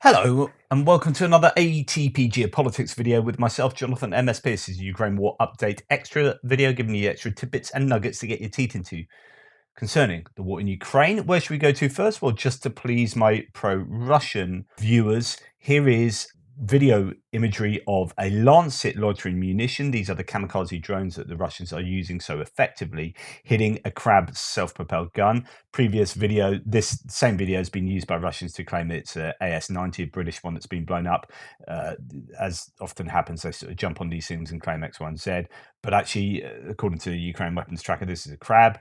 Hello, and welcome to another ATP Geopolitics video with myself, Jonathan MSP. This is Ukraine War Update Extra video, giving you extra tidbits and nuggets to get your teeth into concerning the war in Ukraine. Where should we go to first? Well, just to please my pro-Russian viewers, here is video imagery of a Lancet loitering munition. These are the kamikaze drones that the Russians are using so effectively, hitting a Crab self-propelled gun. Previous video, this same video has been used by Russians to claim it's a AS-90, a British one that's been blown up. As often happens, they sort of jump on these things and claim X, Y, and Z. But actually, according to the Ukraine weapons tracker, this is a Crab,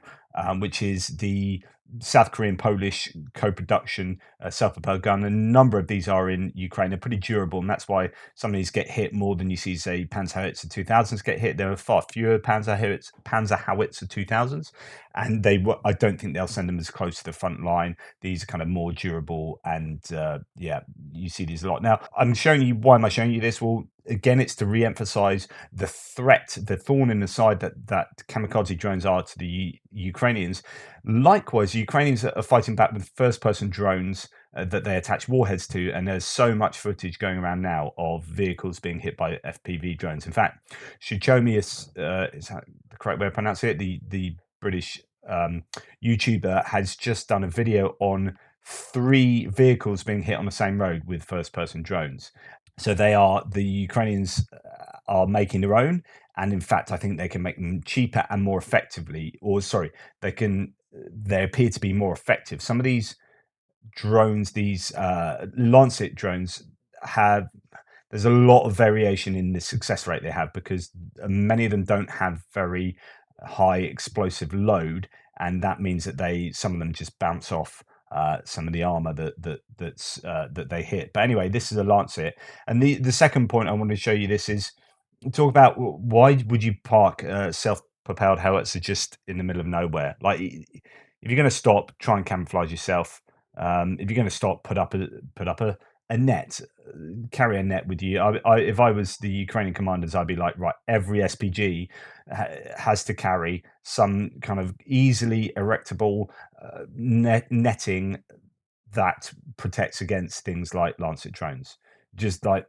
which is the South Korean Polish co-production self-propelled gun. A number of these are in Ukraine. They're pretty durable, and that's why some of these get hit more than you see, say, Panzerhaubitze 2000s get hit. There are far fewer Panzerhaubitze 2000s, and I don't think they'll send them as close to the front line. These are kind of more durable, and yeah, you see these a lot. Now, I'm showing you, why am I showing you this? Well, again, it's to re-emphasize the threat, the thorn in the side that kamikaze drones are to the Ukrainians. Likewise, Ukrainians are fighting back with first-person drones that they attach warheads to, and there's so much footage going around now of vehicles being hit by FPV drones. In fact, Shochomi is that the correct way of pronouncing it? The British YouTuber has just done a video on 3 vehicles being hit on the same road with first-person drones. So the Ukrainians are making their own, and in fact, I think they can make them cheaper and more effectively. Or sorry, they appear to be more effective. Some of these drones, these Lancet drones, there's a lot of variation in the success rate they have, because many of them don't have very high explosive load, and that means that some of them just bounce off some of the armor that they hit. But anyway, this is a Lancet, and the second point I want to show you this is talk about why would you park self-propelled howitzer just in the middle of nowhere? Like, if you're going to stop, try and camouflage yourself. If you're going to stop, put up a net, carry a net with you. If I was the Ukrainian commanders, I'd be like, right, every SPG has to carry some kind of easily erectable netting that protects against things like Lancet drones. Just like,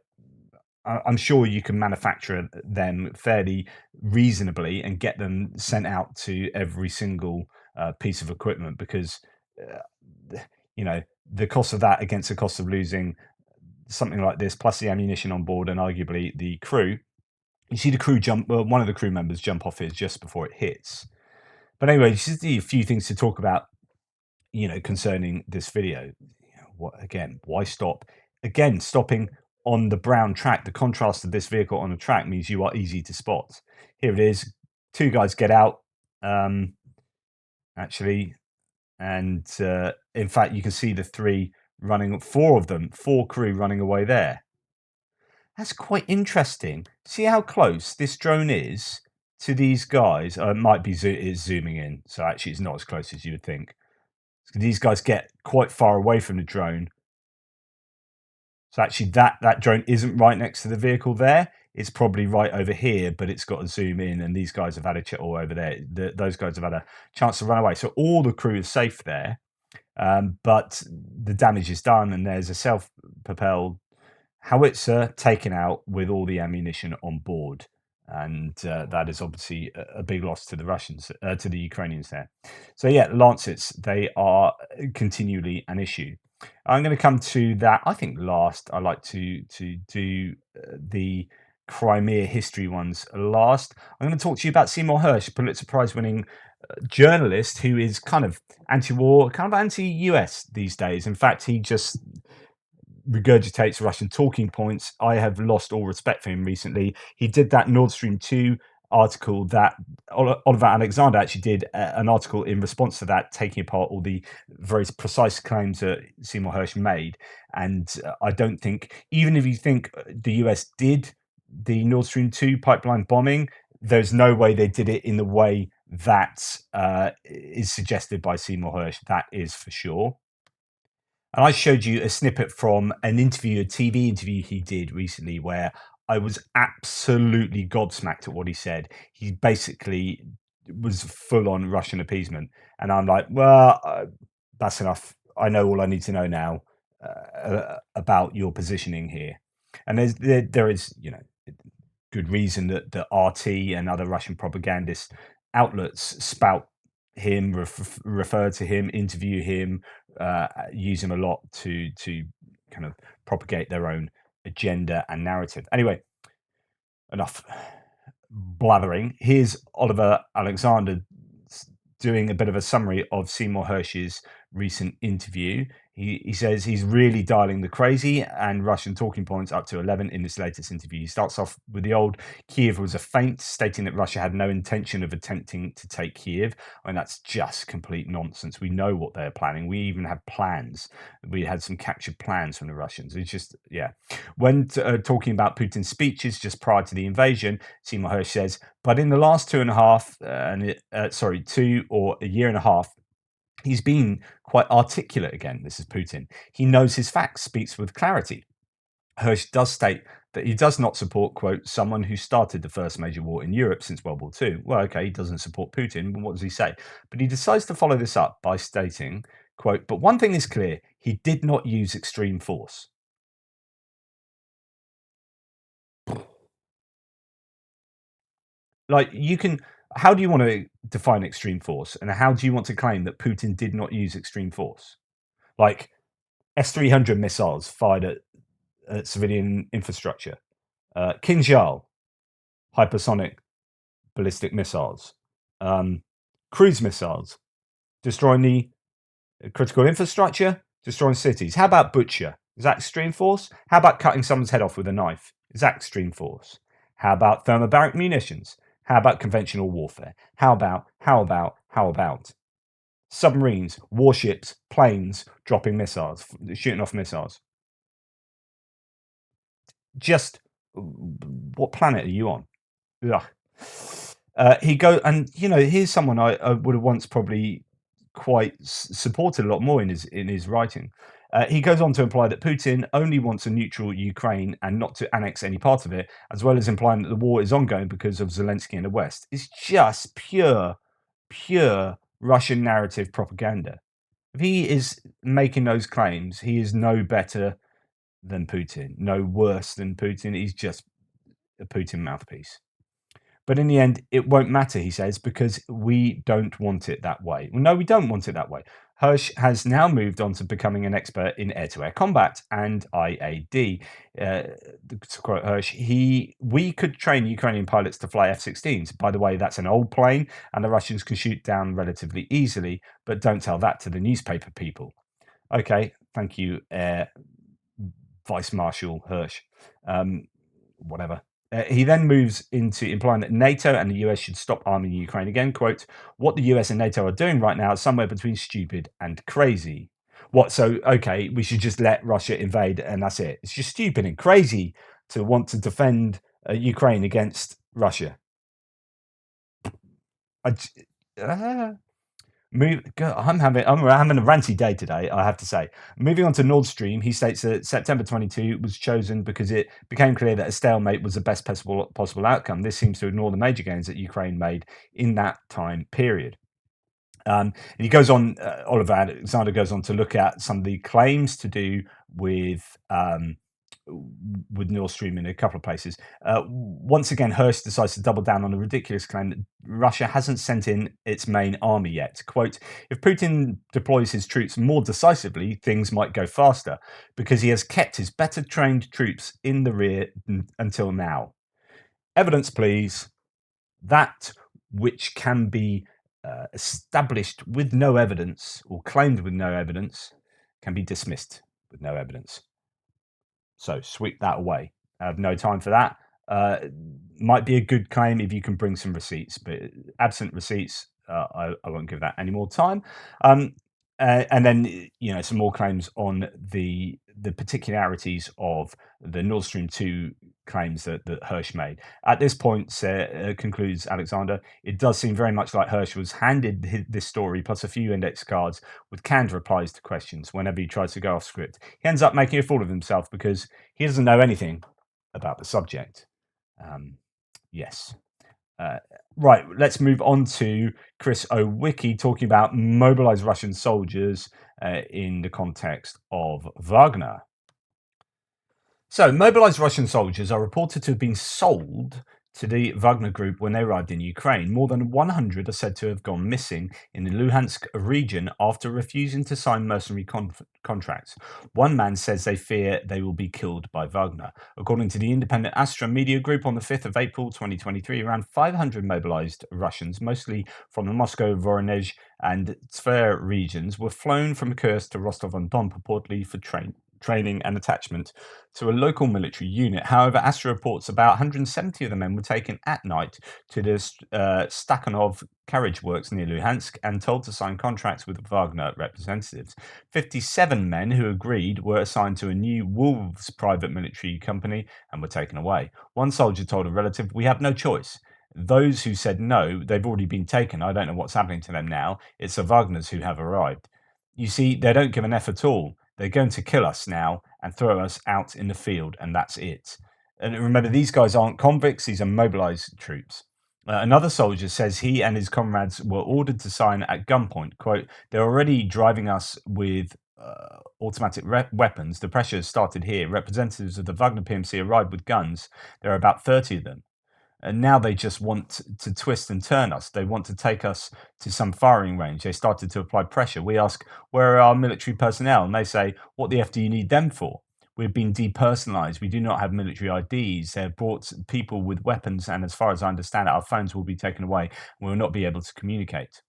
I'm sure you can manufacture them fairly reasonably and get them sent out to every single piece of equipment, because the cost of that against the cost of losing something like this, plus the ammunition on board and arguably the crew. You see the crew one of the crew members jump off it just before it hits. But anyway, just a few things to talk about, concerning this video. Why stop? Again, stopping on the brown track. The contrast of this vehicle on the track means you are easy to spot. Here it is. 2 guys get out, actually, and in fact, you can see the 3 running, 4 of them, 4 crew running away there. That's quite interesting. See how close this drone is to these guys. It might be is zooming in, so actually it's not as close as you would think. These guys get quite far away from the drone. So actually that drone isn't right next to the vehicle there. It's probably right over here, but it's got to zoom in, and these guys have had a all over there. Those guys have had a chance to run away. So all the crew is safe there, but the damage is done, and there's a self-propelled howitzer taken out with all the ammunition on board. And that is obviously a big loss to the Russians, to the Ukrainians there. So yeah, Lancets, they are continually an issue. I'm going to come to that, I think, last. I like to do the Crimea history ones last. I'm going to talk to you about Seymour Hersh, Pulitzer Prize winning journalist, who is kind of anti-war, kind of anti-US these days. In fact, he just regurgitates Russian talking points. I have lost all respect for him recently. He did that Nord Stream 2 article that Oliver Alexander actually did an article in response to that, taking apart all the very precise claims that Seymour Hersh made. And I don't think, even if you think the US did the Nord Stream 2 pipeline bombing, there's no way they did it in the way that is suggested by Seymour Hersh. That is for sure. And I showed you a snippet from an interview, a TV interview he did recently, where I was absolutely gobsmacked at what he said. He basically was full on Russian appeasement. And I'm like, well, that's enough. I know all I need to know now about your positioning here. And there is, good reason that RT and other Russian propagandist outlets spout him, refer to him, interview him, use him a lot to kind of propagate their own agenda and narrative. Anyway, enough blathering. Here's Oliver Alexander doing a bit of a summary of Seymour Hersh's recent interview. He says he's really dialing the crazy and Russian talking points up to 11 in this latest interview. He starts off with the old Kiev was a feint, stating that Russia had no intention of attempting to take Kiev. And that's just complete nonsense. We know what they're planning. We even have plans. We had some captured plans from the Russians. It's just, yeah. When talking about Putin's speeches just prior to the invasion, Seymour Hersh says, but in the last 2 or a year and a half, he's been quite articulate again. This is Putin. He knows his facts, speaks with clarity. Hersh does state that he does not support, quote, someone who started the first major war in Europe since World War II. Well, okay, he doesn't support Putin, but what does he say? But he decides to follow this up by stating, quote, but one thing is clear, he did not use extreme force. Like, how do you want to define extreme force? And how do you want to claim that Putin did not use extreme force? Like, S-300 missiles fired at civilian infrastructure. Kinzhal, hypersonic ballistic missiles. Cruise missiles, destroying the critical infrastructure, destroying cities. How about Butcher? Is that extreme force? How about cutting someone's head off with a knife? Is that extreme force? How about thermobaric munitions? How about conventional warfare? How about submarines, warships, planes dropping missiles, shooting off missiles? Just what planet are you on? Ugh. Here's someone I would have once probably quite supported a lot more in his writing. He goes on to imply that Putin only wants a neutral Ukraine and not to annex any part of it, as well as implying that the war is ongoing because of Zelensky in the West. It's just pure Russian narrative propaganda. If he is making those claims, he is no better than Putin, no worse than Putin. He's just a Putin mouthpiece. But in the end, it won't matter, he says, because we don't want it that way. Well, no, we don't want it that way. Hersh has now moved on to becoming an expert in air-to-air combat and IAD. To quote Hersh, we could train Ukrainian pilots to fly F-16s. By the way, that's an old plane, and the Russians can shoot down relatively easily, but don't tell that to the newspaper people. Okay, thank you, Vice Marshal Hersh. Whatever. He then moves into implying that NATO and the US should stop arming Ukraine again. Quote, what the US and NATO are doing right now is somewhere between stupid and crazy. What? So, okay, we should just let Russia invade and that's it. It's just stupid and crazy to want to defend Ukraine against Russia. I'm having a ranty day today, I have to say. Moving on to Nord Stream, he states that September 22 was chosen because it became clear that a stalemate was the best possible outcome. This seems to ignore the major gains that Ukraine made in that time period. And he goes on, Oliver Alexander goes on to look at some of the claims to do with Nord Stream in a couple of places. Once again, Hersh decides to double down on the ridiculous claim that Russia hasn't sent in its main army yet. Quote, if Putin deploys his troops more decisively, things might go faster because he has kept his better trained troops in the rear until now. Evidence, please. That which can be established with no evidence or claimed with no evidence can be dismissed with no evidence. So sweep that away. I have no time for that. Might be a good claim if you can bring some receipts, but absent receipts, I won't give that any more time. And then some more claims on the particularities of the Nord Stream 2 claims that Hersh made. At this point, concludes Alexander, it does seem very much like Hersh was handed this story plus a few index cards with canned replies to questions whenever he tries to go off script. He ends up making a fool of himself because he doesn't know anything about the subject. Yes. Right, let's move on to Chris Owicki talking about mobilized Russian soldiers in the context of Wagner. So, mobilized Russian soldiers are reported to have been sold to the Wagner group when they arrived in Ukraine. More than 100 are said to have gone missing in the Luhansk region after refusing to sign mercenary contracts. One man says they fear they will be killed by Wagner. According to the independent Astra media group, on the 5th of April 2023, around 500 mobilized Russians, mostly from the Moscow, Voronezh, and Tver regions, were flown from Kursk to Rostov-on-Don, purportedly for training and attachment to a local military unit. However, Astra reports about 170 of the men were taken at night to the Stakhanov carriage works near Luhansk and told to sign contracts with Wagner representatives. 57 men who agreed were assigned to a new Wolves private military company and were taken away. One soldier told a relative, "We have no choice. Those who said no, they've already been taken. I don't know what's happening to them now. It's the Wagners who have arrived." You see, they don't give an F at all. They're going to kill us now and throw us out in the field, and that's it. And remember, these guys aren't convicts, these are mobilized troops. Another soldier says he and his comrades were ordered to sign at gunpoint. Quote, "They're already driving us with automatic weapons. The pressure has started here. Representatives of the Wagner PMC arrived with guns. There are about 30 of them. And now they just want to twist and turn us. They want to take us to some firing range. They started to apply pressure. We ask, where are our military personnel? And they say, what the F do you need them for? We've been depersonalized. We do not have military IDs. They've brought people with weapons. And as far as I understand it, our phones will be taken away. We will not be able to communicate."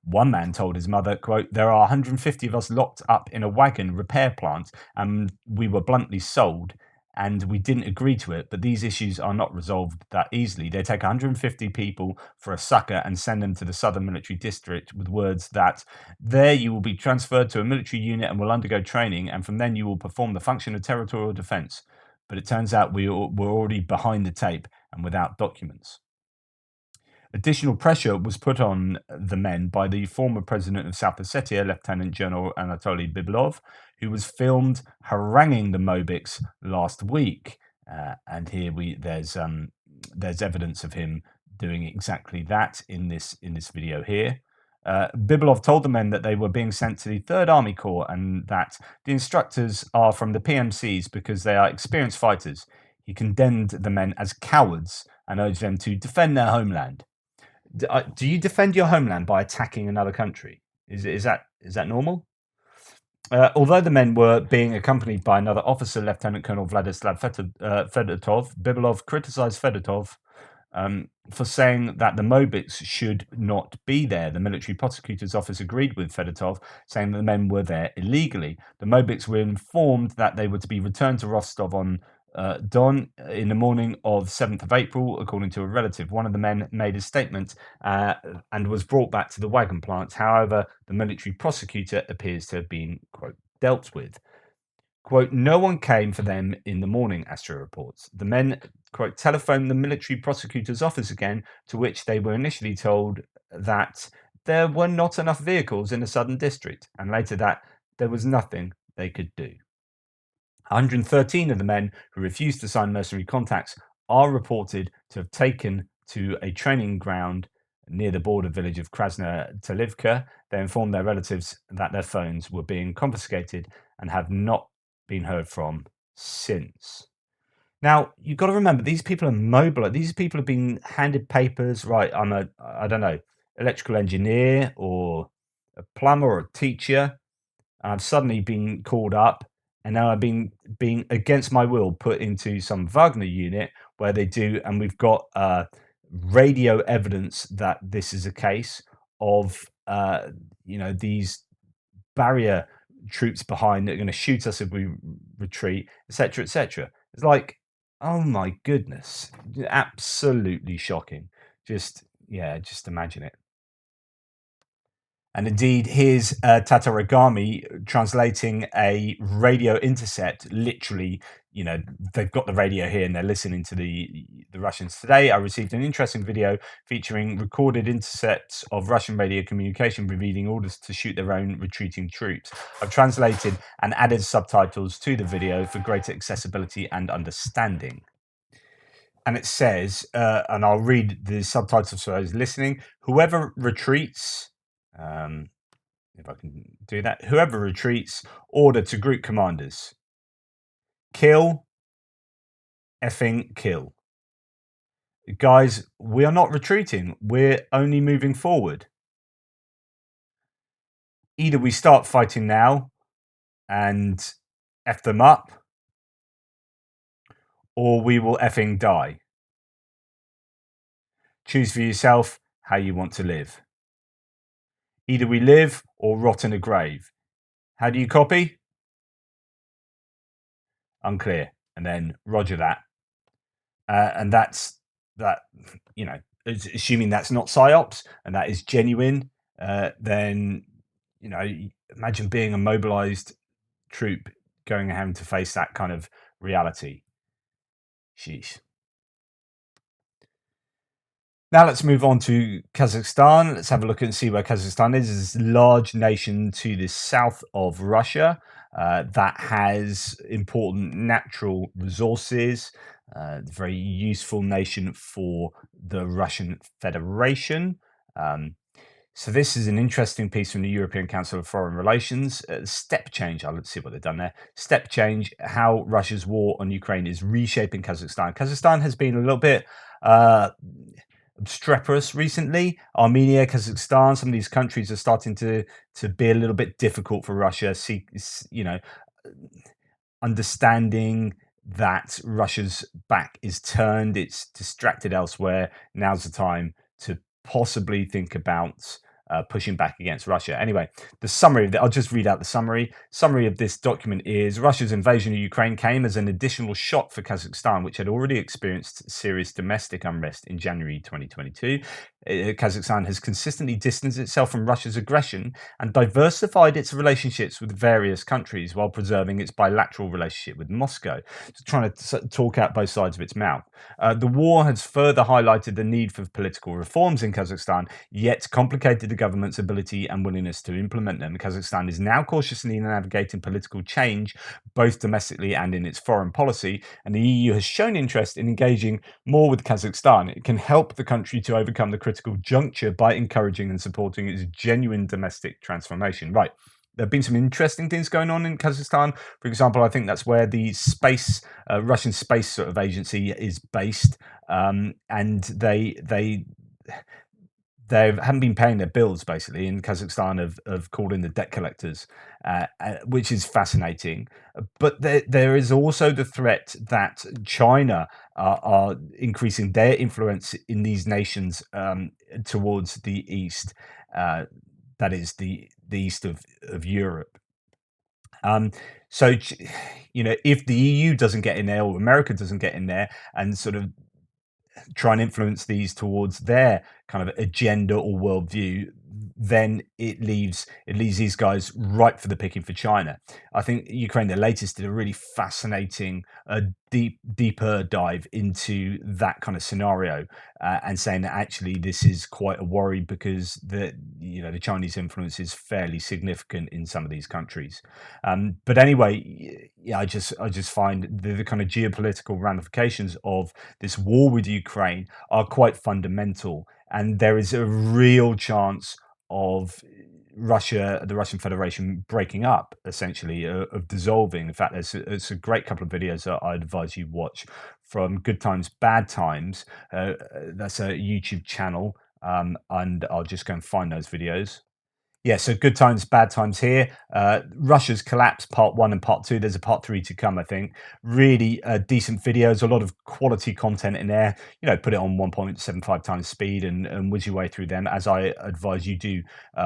One man told his mother, quote, "There are 150 of us locked up in a wagon repair plant, and we were bluntly sold, and we didn't agree to it, but these issues are not resolved that easily. They take 150 people for a sucker and send them to the Southern Military District with words that there you will be transferred to a military unit and will undergo training, and from then you will perform the function of territorial defense. But it turns out were already behind the tape and without documents." Additional pressure was put on the men by the former president of South Ossetia, Lieutenant General Anatoly Biblov, who was filmed haranguing the Mobics last week. And here there's evidence of him doing exactly that in this video here. Biblov told the men that they were being sent to the 3rd Army Corps and that the instructors are from the PMCs because they are experienced fighters. He condemned the men as cowards and urged them to defend their homeland. Do you defend your homeland by attacking another country? Is that normal? Although the men were being accompanied by another officer, Lieutenant Colonel Vladislav Fedotov, Biblov criticized Fedotov for saying that the Mobics should not be there. The military prosecutor's office agreed with Fedotov, saying that the men were there illegally. The Mobics were informed that they were to be returned to Rostov on Don in the morning of 7th of April, according to a relative. One of the men made a statement and was brought back to the wagon plant. However, the military prosecutor appears to have been, quote, dealt with. Quote, "No one came for them in the morning," Astra reports. The men, quote, telephoned the military prosecutor's office again, to which they were initially told that there were not enough vehicles in the southern district, and later that there was nothing they could do. 113 of the men who refused to sign mercenary contacts are reported to have taken to a training ground near the border village of Krasna Talivka. They informed their relatives that their phones were being confiscated and have not been heard from since. Now, you've got to remember, these people are mobile. These people have been handed papers, right? I don't know, electrical engineer or a plumber or a teacher. I've suddenly been called up, and now I've been being against my will put into some Wagner unit where they do, and we've got radio evidence that this is a case of these barrier troops behind that are going to shoot us if we retreat, etc., etc. It's like, oh my goodness, absolutely shocking. Just imagine it. And indeed, here's Tataragami translating a radio intercept. Literally, they've got the radio here and they're listening to the Russians. Today, I received an interesting video featuring recorded intercepts of Russian radio communication revealing orders to shoot their own retreating troops. I've translated and added subtitles to the video for greater accessibility and understanding. And it says, and I'll read the subtitles for those listening: whoever retreats... if I can do that. Whoever retreats, order to group commanders. Kill, effing kill. Guys, we are not retreating. We're only moving forward. Either we start fighting now and F them up, or we will effing die. Choose for yourself how you want to live. Either we live or rot in a grave. How do you copy? Unclear. And then roger that. And that's that, you know, assuming that's not psyops and that is genuine, then, you know, imagine being a mobilized troop going and having to face that kind of reality. Sheesh. Now let's move on to Kazakhstan. Let's have a look and see where Kazakhstan is. It's a large nation to the south of Russia that has important natural resources. Very useful nation for the Russian Federation. So this is an interesting piece from the European Council of Foreign Relations. Step change. Let's see what they've done there. Step change. How Russia's war on Ukraine is reshaping Kazakhstan. Kazakhstan has been a little bit obstreperous recently. Armenia, Kazakhstan, some of these countries are starting to be a little bit difficult for Russia. See, you know, understanding that Russia's back is turned, it's distracted elsewhere. Now's the time to possibly think about pushing back against Russia. Anyway, the summary of that, I'll just read out the summary. Summary of this document is Russia's invasion of Ukraine came as an additional shock for Kazakhstan, which had already experienced serious domestic unrest in January 2022. Kazakhstan has consistently distanced itself from Russia's aggression and diversified its relationships with various countries while preserving its bilateral relationship with Moscow, trying to talk out both sides of its mouth. The war has further highlighted the need for political reforms in Kazakhstan, yet complicated the government's ability and willingness to implement them. Kazakhstan is now cautiously navigating political change, both domestically and in its foreign policy, and the EU has shown interest in engaging more with Kazakhstan. It can help the country to overcome the critical juncture by encouraging and supporting its genuine domestic transformation. Right. There have been some interesting things going on in Kazakhstan. For example, I think that's where the Russian space sort of agency is based, and they haven't been paying their bills basically in Kazakhstan have called in the debt collectors, which is fascinating. But there is also the threat that China are increasing their influence in these nations towards the east. That is the east of Europe. So, you know, if the EU doesn't get in there or America doesn't get in there and sort of try and influence these towards their kind of agenda or worldview, then it leaves these guys ripe for the picking for China. I think Ukraine, the latest, did a really fascinating, deeper dive into that kind of scenario, and saying that actually this is quite a worry because the Chinese influence is fairly significant in some of these countries. But anyway, yeah, I just find the kind of geopolitical ramifications of this war with Ukraine are quite fundamental, and there is a real chance of the Russian Federation breaking up, essentially, of dissolving. In fact, there's a great couple of videos that I'd advise you watch from Good Times, Bad Times. That's a YouTube channel, and I'll just go and find those videos. Yeah, so Good Times, Bad Times here. Russia's Collapse, Part 1 and Part 2. There's a Part 3 to come, I think. Really decent videos, a lot of quality content in there. You know, put it on 1.75 times speed and whiz your way through them, as I advise you do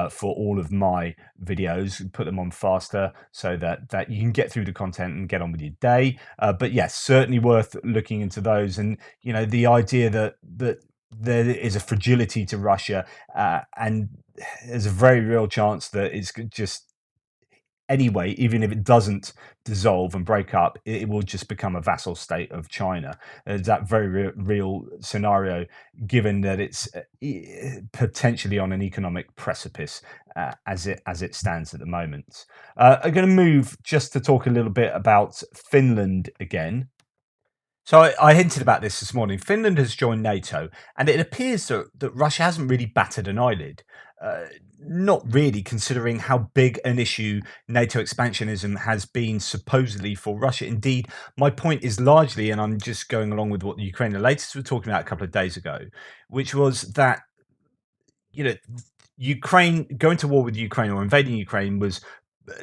for all of my videos. Put them on faster so that you can get through the content and get on with your day. But yes, certainly worth looking into those. And, you know, the idea that there is a fragility to Russia, and there's a very real chance that it's just anyway, even if it doesn't dissolve and break up, it will just become a vassal state of China. There's that very real scenario, given that it's potentially on an economic precipice as it stands at the moment. I'm going to move just to talk a little bit about Finland again. So I hinted about this morning. Finland has joined NATO, and it appears that Russia hasn't really batted an eyelid. Uh, Not really, considering how big an issue NATO expansionism has been supposedly for Russia. Indeed, my point is largely, and I'm just going along with what the Ukraine latest were talking about a couple of days ago, which was that you know Ukraine going to war with Ukraine or invading Ukraine was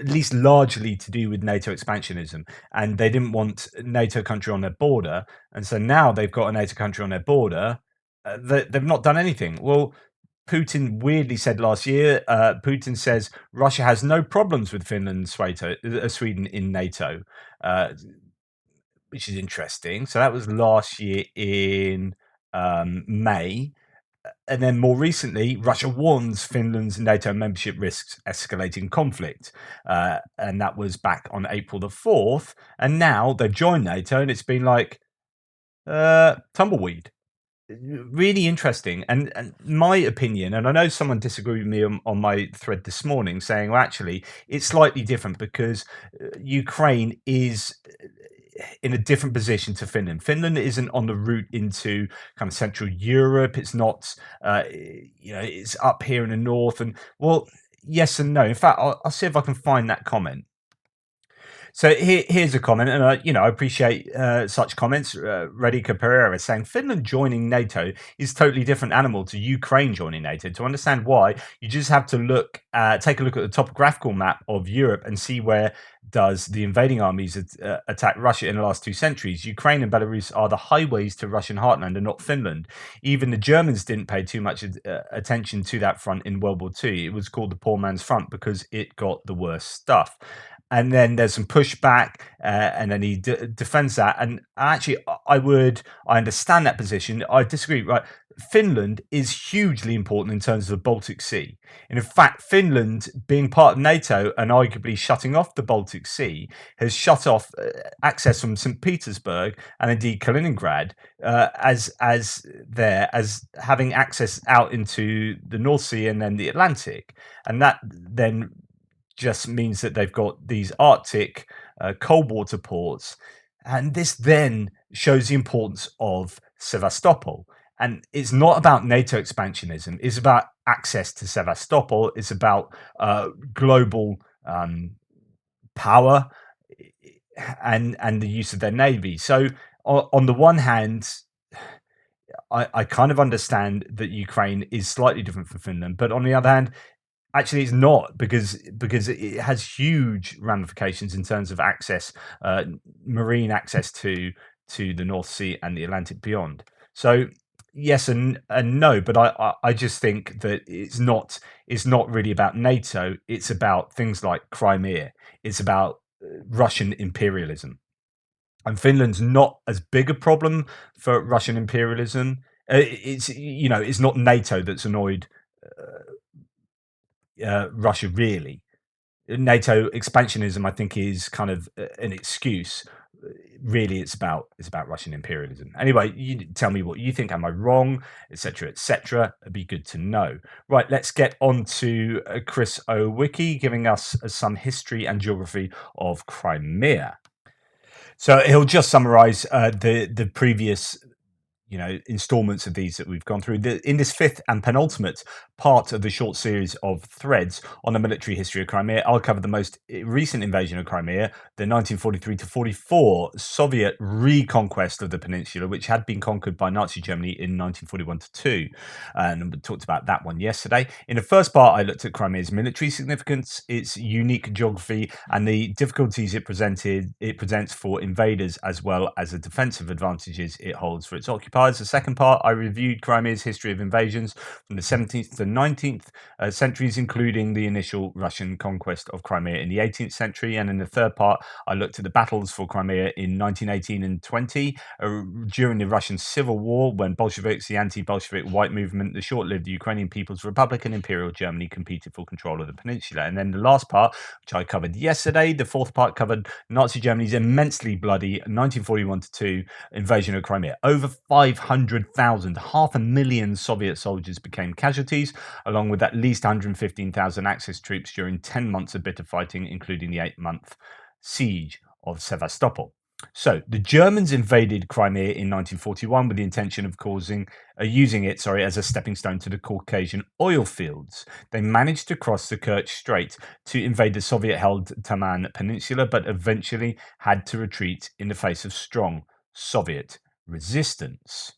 at least largely to do with NATO expansionism, and they didn't want a NATO country on their border, and so now they've got a NATO country on their border. They've not done anything. Well, Putin weirdly said last year. Putin says Russia has no problems with Finland and Sweden in NATO, uh, which is interesting. So that was last year in May. And then more recently, Russia warns Finland's NATO membership risks escalating conflict. And that was back on April the 4th. And now they've joined NATO, and it's been like tumbleweed. Really interesting. And my opinion, and I know someone disagreed with me on my thread this morning, saying, well, actually, it's slightly different because Ukraine is in a different position to Finland. Finland isn't on the route into kind of Central Europe. It's not, it's up here in the north. And well, yes and no. In fact, I'll see if I can find that comment. So here's a comment, and I appreciate such comments. Radika Pereira saying Finland joining NATO is totally different animal to Ukraine joining NATO. To understand why, you just have to take a look at the topographical map of Europe and see where does the invading armies attack Russia in the last 2 centuries. Ukraine and Belarus are the highways to Russian heartland and not Finland. Even the Germans didn't pay too much attention to that front in World War II. It was called the poor man's front because it got the worst stuff. And then there's some pushback, and then he defends that. And actually, I understand that position. I disagree. Right, Finland is hugely important in terms of the Baltic Sea. And in fact, Finland being part of NATO and arguably shutting off the Baltic Sea has shut off access from St. Petersburg and indeed Kaliningrad as having access out into the North Sea and then the Atlantic, and that then just means that they've got these Arctic cold water ports. And this then shows the importance of Sevastopol. And it's not about NATO expansionism. It's about access to Sevastopol. It's about global power and the use of their navy. So on the one hand, I kind of understand that Ukraine is slightly different from Finland, but on the other hand, actually, it's not because it has huge ramifications in terms of access, marine access to the North Sea and the Atlantic beyond. So yes and no, but I just think that it's not really about NATO. It's about things like Crimea. It's about Russian imperialism, and Finland's not as big a problem for Russian imperialism. It's not NATO that's annoyed Russia really. NATO expansionism, I think, is kind of an excuse. Really, it's about Russian imperialism. Anyway, you tell me what you think. Am I wrong, etc., etc.? It'd be good to know. Right, let's get on to Chris Owicki giving us some history and geography of Crimea. So he'll just summarise the previous installments of these that we've gone through. In this fifth and penultimate part of the short series of threads on the military history of Crimea, I'll cover the most recent invasion of Crimea, the 1943 to 44 Soviet reconquest of the peninsula, which had been conquered by Nazi Germany in 1941 to 2. And we talked about that one yesterday. In the first part, I looked at Crimea's military significance, its unique geography, and the difficulties it presents for invaders, as well as the defensive advantages it holds for its occupiers. The second part, I reviewed Crimea's history of invasions from the 17th to 19th centuries, including the initial Russian conquest of Crimea in the 18th century. And in the third part, I looked at the battles for Crimea in 1918 and 20 during the Russian Civil War, when Bolsheviks, the anti-Bolshevik white movement, the short-lived Ukrainian People's Republic, and Imperial Germany competed for control of the peninsula. And then the last part, which I covered yesterday, the fourth part, covered Nazi Germany's immensely bloody 1941 to 2 invasion of Crimea. Over 500,000, 500,000 Soviet soldiers became casualties, along with at least 115,000 Axis troops during 10 months of bitter fighting, including the 8-month siege of Sevastopol. So the Germans invaded Crimea in 1941 with the intention of using it, as a stepping stone to the Caucasian oil fields. They managed to cross the Kerch Strait to invade the Soviet-held Taman Peninsula, but eventually had to retreat in the face of strong Soviet resistance.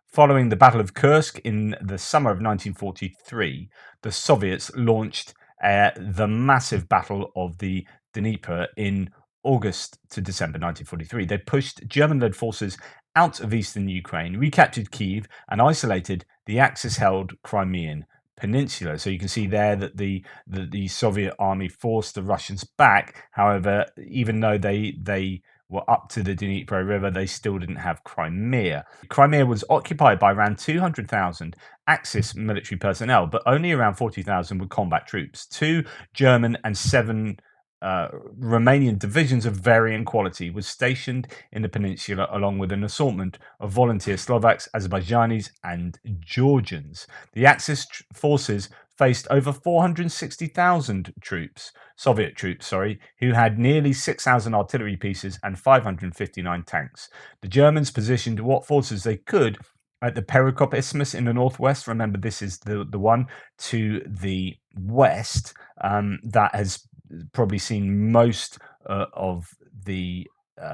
Following the Battle of Kursk in the summer of 1943, the Soviets launched the massive Battle of the Dnieper in August to December 1943. They pushed German-led forces out of eastern Ukraine, recaptured Kyiv, and isolated the Axis-held Crimean Peninsula. So you can see there that the Soviet army forced the Russians back. However, even though they were up to the Dnieper River, they still didn't have Crimea. Crimea was occupied by around 200,000 Axis military personnel, but only around 40,000 were combat troops. 2 German and 7 Romanian divisions of varying quality was stationed in the peninsula, along with an assortment of volunteer Slovaks, Azerbaijanis, and Georgians. The Axis forces faced over 460,000 Soviet troops, who had nearly 6,000 artillery pieces and 559 tanks. The Germans positioned what forces they could at the Perekop Isthmus in the northwest. Remember, this is the one to the west that has probably seen most of the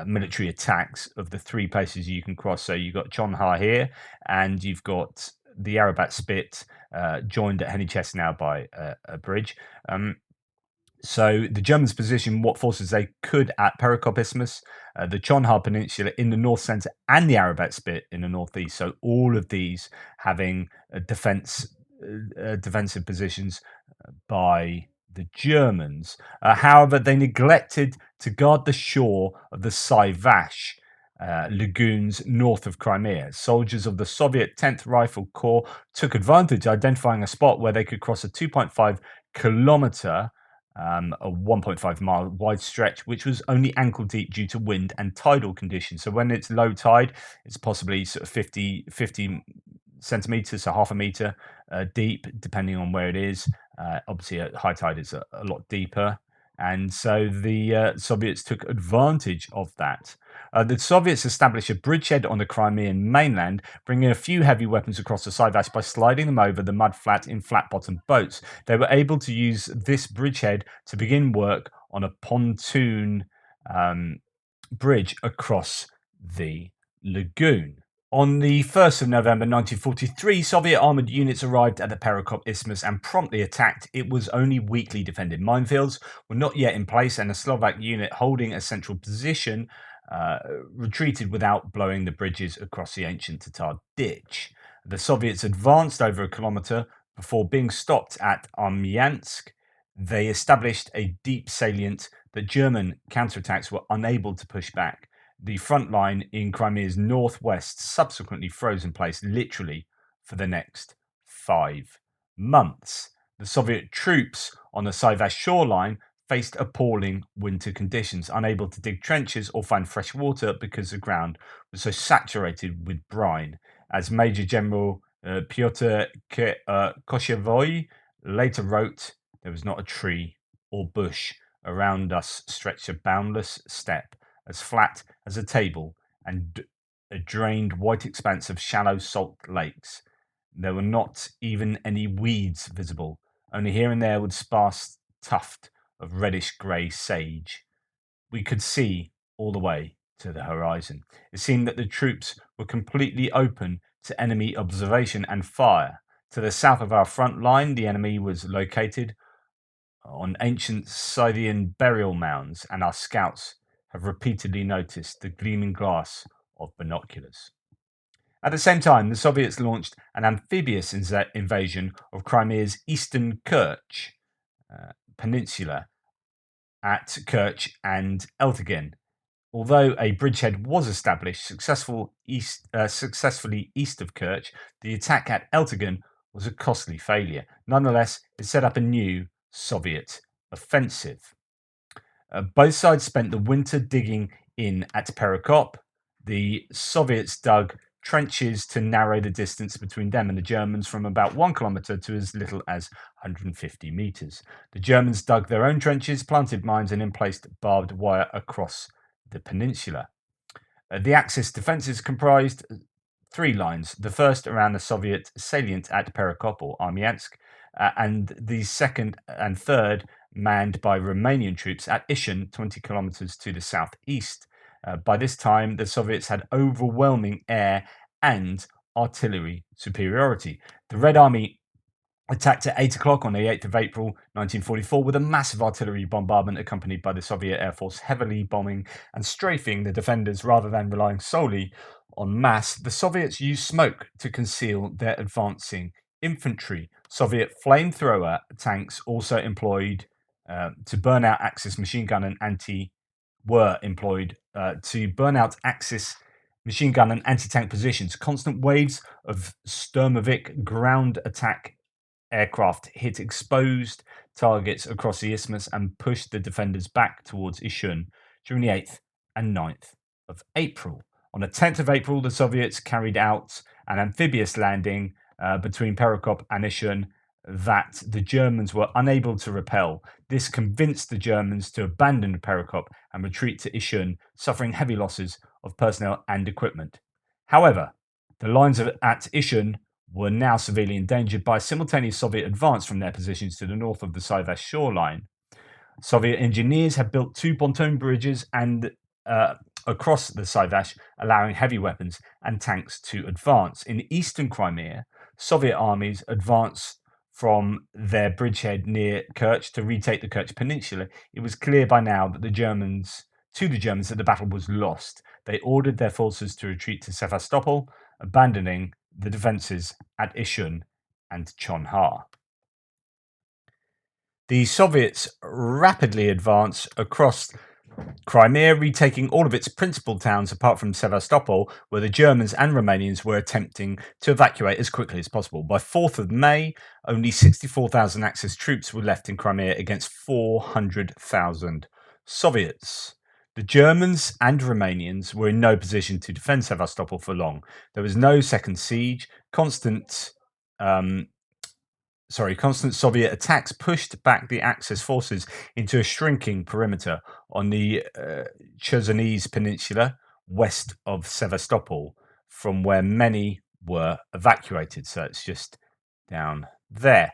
military attacks of the 3 places you can cross. So you've got Chonha here, and you've got the Arabat Spit, joined at Heniches now by a bridge. So the Germans positioned what forces they could at Perekop Isthmus, the Chonha Peninsula in the north centre, and the Arabat Spit in the northeast. So all of these having defensive positions by the Germans. However, they neglected to guard the shore of the Saivash lagoons north of Crimea. Soldiers of the Soviet 10th Rifle Corps took advantage, identifying a spot where they could cross a 2.5 kilometer, a 1.5 mile wide stretch, which was only ankle deep due to wind and tidal conditions. So when it's low tide, it's possibly sort of 50 centimeters, so half a meter deep, depending on where it is. Obviously, at high tide, it's a lot deeper. And so the Soviets took advantage of that. The Soviets established a bridgehead on the Crimean mainland, bringing a few heavy weapons across the Saivash by sliding them over the mudflat in flat-bottomed boats. They were able to use this bridgehead to begin work on a pontoon bridge across the lagoon. On the 1st of November 1943, Soviet armoured units arrived at the Perekop Isthmus and promptly attacked. It was only weakly defended. Minefields were not yet in place, and a Slovak unit holding a central position retreated without blowing the bridges across the ancient Tatar ditch. The Soviets advanced over a kilometre before being stopped at Armyansk. They established a deep salient that German counterattacks were unable to push back. The front line in Crimea's northwest subsequently froze in place literally for the next 5 months. The Soviet troops on the Saivash shoreline faced appalling winter conditions, unable to dig trenches or find fresh water because the ground was so saturated with brine. As Major General Pyotr Koshevoy later wrote, "There was not a tree or bush around us stretched a boundless steppe, as flat as a table, and a drained white expanse of shallow salt lakes. There were not even any weeds visible, only here and there would sparse tuft of reddish-grey sage. We could see all the way to the horizon. It seemed that the troops were completely open to enemy observation and fire. To the south of our front line, the enemy was located on ancient Scythian burial mounds, and our scouts have repeatedly noticed the gleaming glass of binoculars." At the same time, the Soviets launched an amphibious invasion of Crimea's eastern Kerch Peninsula at Kerch and Eltigen. Although a bridgehead was established successfully east of Kerch, the attack at Eltigen was a costly failure. Nonetheless, it set up a new Soviet offensive. Both sides spent the winter digging in at Perekop. The Soviets dug trenches to narrow the distance between them and the Germans from about 1 kilometre to as little as 150 metres. The Germans dug their own trenches, planted mines, and then placed barbed wire across the peninsula. The Axis defences comprised three lines. The first around the Soviet salient at Perekop or Armiansk, and the second and third manned by Romanian troops at Ishin, 20 kilometers to the southeast. By this time, the Soviets had overwhelming air and artillery superiority. The Red Army attacked at 8 o'clock on the 8th of April 1944 with a massive artillery bombardment accompanied by the Soviet Air Force heavily bombing and strafing the defenders rather than relying solely on mass. The Soviets used smoke to conceal their advancing infantry. Soviet flamethrower tanks also employed to burn out Axis machine gun and anti-tank positions. Constant waves of Sturmovik ground attack aircraft hit exposed targets across the isthmus and pushed the defenders back towards Ishun during the 8th and 9th of April. On the 10th of April, the Soviets carried out an amphibious landing between Perekop and Ishun that the Germans were unable to repel. This convinced the Germans to abandon Perekop and retreat to Ishun, suffering heavy losses of personnel and equipment. However, the lines at Ishun were now severely endangered by a simultaneous Soviet advance from their positions to the north of the Sivash shoreline. Soviet engineers had built two pontoon bridges and across the Sivash, allowing heavy weapons and tanks to advance. In eastern Crimea, Soviet armies advanced from their bridgehead near Kerch to retake the Kerch Peninsula. It was clear by now that the Germans that the battle was lost. They ordered their forces to retreat to Sevastopol, abandoning the defences at Ishun and Chonhar. The Soviets rapidly advanced across Crimea, retaking all of its principal towns apart from Sevastopol, where the Germans and Romanians were attempting to evacuate as quickly as possible. By 4th of May, only 64,000 Axis troops were left in Crimea against 400,000 Soviets. The Germans and Romanians were in no position to defend Sevastopol for long. There was no second siege. Constant Soviet attacks pushed back the Axis forces into a shrinking perimeter on the Chersoneso Peninsula west of Sevastopol, from where many were evacuated. So it's just down there.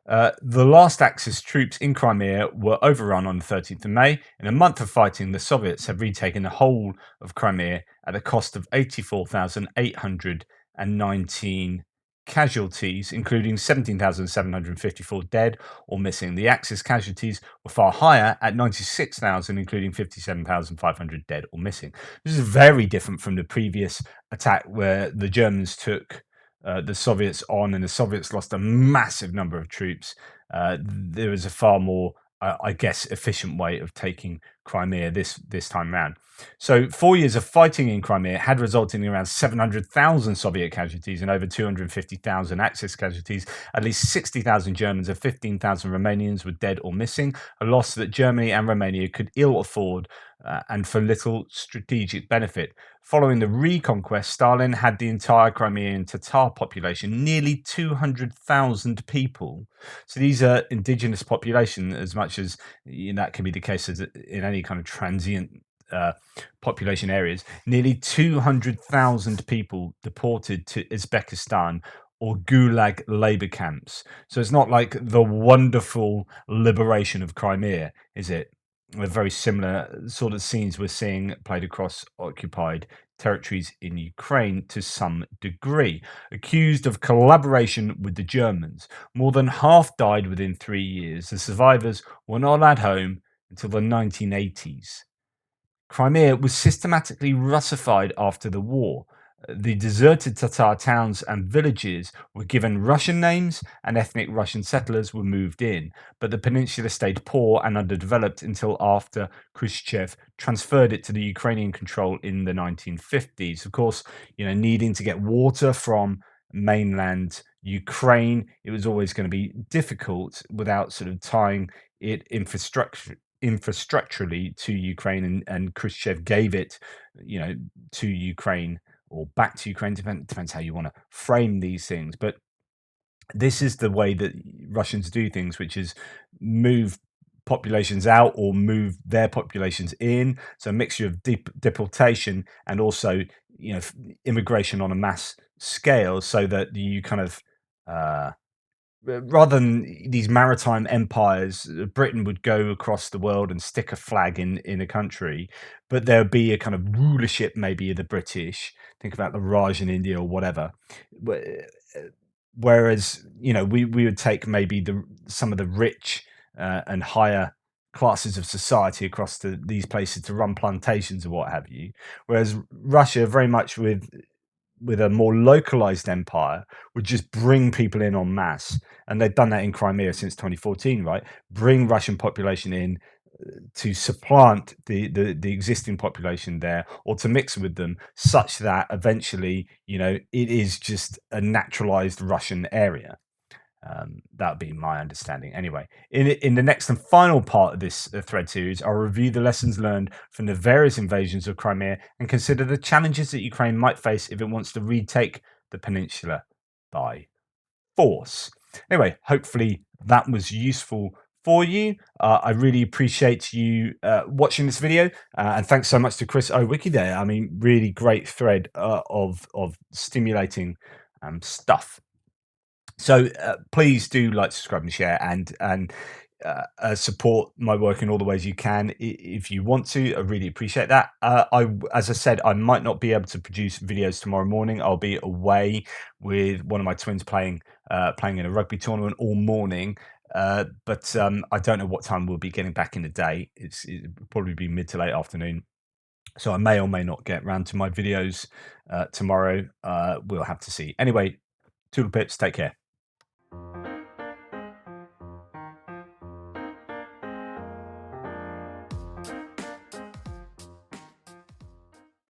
The last Axis troops in Crimea were overrun on the 13th of May. In a month of fighting, the Soviets had retaken the whole of Crimea at a cost of 84,819 casualties, including 17,754 dead or missing. The Axis casualties were far higher at 96,000, including 57,500 dead or missing. This is very different from the previous attack where the Germans took the Soviets on, and the Soviets lost a massive number of troops. There was a far more, efficient way of taking Crimea this time around. So 4 years of fighting in Crimea had resulted in around 700,000 Soviet casualties and over 250,000 Axis casualties. At least 60,000 Germans and 15,000 Romanians were dead or missing, a loss that Germany and Romania could ill afford and for little strategic benefit. Following the reconquest, Stalin had the entire Crimean Tatar population, nearly 200,000 people. So these are indigenous population, as much as that can be the case as in any kind of transient population areas. Nearly 200,000 people deported to Uzbekistan or gulag labor camps. So it's not like the wonderful liberation of Crimea, is it? Very similar sort of scenes we're seeing played across occupied territories in Ukraine to some degree. Accused of collaboration with the Germans, more than half died within 3 years. The survivors were not allowed home until the 1980s. Crimea was systematically Russified after the war. The deserted Tatar towns and villages were given Russian names and ethnic Russian settlers were moved in, but the peninsula stayed poor and underdeveloped until after Khrushchev transferred it to the Ukrainian control in the 1950s. Of course, needing to get water from mainland Ukraine, it was always going to be difficult without sort of tying it infrastructurally to Ukraine, and Khrushchev gave it, to Ukraine or back to Ukraine. Depends how you want to frame these things, but this is the way that Russians do things, which is move populations out or move their populations in. So a mixture of deportation and also, immigration on a mass scale, so that you kind of rather than these maritime empires, Britain would go across the world and stick a flag in a country, but there would be a kind of rulership, maybe of the British. Think about the Raj in India or whatever. Whereas, we would take maybe some of the rich and higher classes of society across these places to run plantations or what have you. Whereas Russia, very much with a more localized empire, would just bring people in en masse, and they've done that in Crimea since 2014, right? Bring Russian population in to supplant the existing population there, or to mix with them, such that eventually, it is just a naturalized Russian area. That would be my understanding. Anyway, in the next and final part of this thread series, I'll review the lessons learned from the various invasions of Crimea and consider the challenges that Ukraine might face if it wants to retake the peninsula by force. Anyway, hopefully that was useful for you. I really appreciate you watching this video, and thanks so much to Chris Owicki there. I mean, really great thread of stimulating stuff. So please do like, subscribe, and share, and support my work in all the ways you can if you want to. I really appreciate that. As I said, I might not be able to produce videos tomorrow morning. I'll be away with one of my twins playing in a rugby tournament all morning. But I don't know what time we'll be getting back in the day. It'll probably be mid to late afternoon. So I may or may not get round to my videos tomorrow. We'll have to see. Anyway, toodle pips, take care.